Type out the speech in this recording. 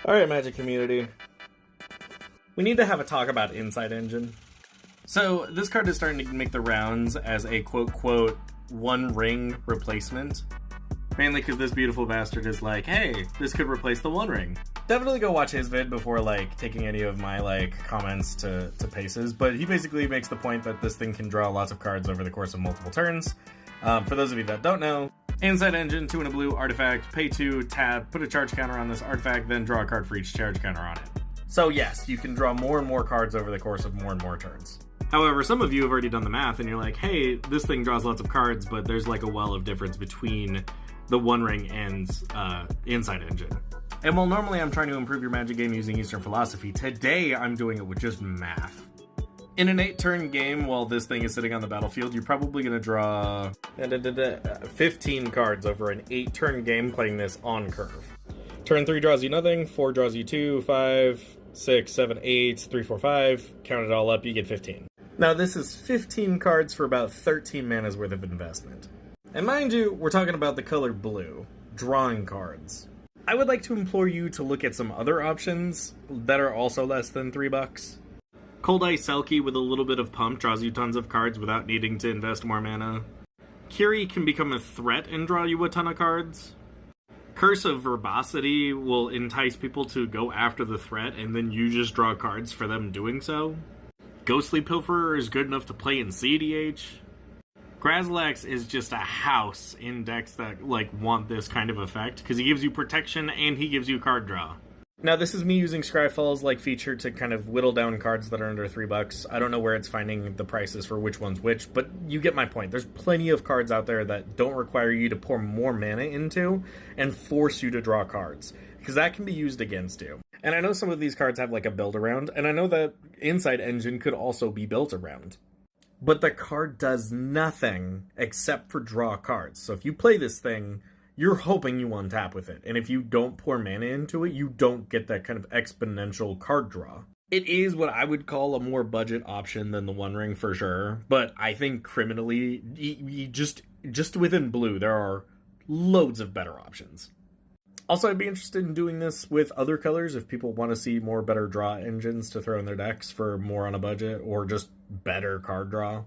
Alright, Magic community. We need to have a talk about Inside Engine. So, this card is starting to make the rounds as a quote-quote one ring replacement. Mainly because this beautiful bastard is like, hey, this could replace the One Ring. Definitely go watch his vid before, taking any of my, comments to paces. But he basically makes the point that this thing can draw lots of cards over the course of multiple turns. For those of you that don't know, Inside Engine, 2 and a blue, artifact, pay 2, tap, put a charge counter on this artifact, then draw a card for each charge counter on it. So yes, you can draw more and more cards over the course of more and more turns. However, some of you have already done the math and you're like, hey, this thing draws lots of cards, but there's a well of difference between the One Ring and Inside Engine. And while normally I'm trying to improve your Magic game using Eastern philosophy, today I'm doing it with just math. In an 8-turn game, while this thing is sitting on the battlefield, you're probably going to draw 15 cards over an 8-turn game playing this on curve. Turn 3 draws you nothing, 4 draws you 2, 5, 6, 7, 8, 3, 4, 5. Count it all up, you get 15. Now this is 15 cards for about 13 mana's worth of investment. And mind you, we're talking about the color blue, drawing cards. I would like to implore you to look at some other options that are also less than $3. Cold Ice Selkie with a little bit of pump draws you tons of cards without needing to invest more mana. Kiri can become a threat and draw you a ton of cards. Curse of Verbosity will entice people to go after the threat and then you just draw cards for them doing so. Ghostly Pilferer is good enough to play in CDH. Grazilax is just a house in decks that want this kind of effect because he gives you protection and he gives you card draw. Now, this is me using Scryfall's feature to kind of whittle down cards that are under $3. I don't know where it's finding the prices for which one's which, but you get my point. There's plenty of cards out there that don't require you to pour more mana into and force you to draw cards, because that can be used against you. And I know some of these cards have a build around, and I know that Inside Engine could also be built around. But the card does nothing except for draw cards. So if you play this thing, you're hoping you untap with it. And if you don't pour mana into it, you don't get that kind of exponential card draw. It is what I would call a more budget option than the One Ring for sure. But I think criminally, just within blue, there are loads of better options. Also, I'd be interested in doing this with other colors if people want to see more better draw engines to throw in their decks for more on a budget or just better card draw.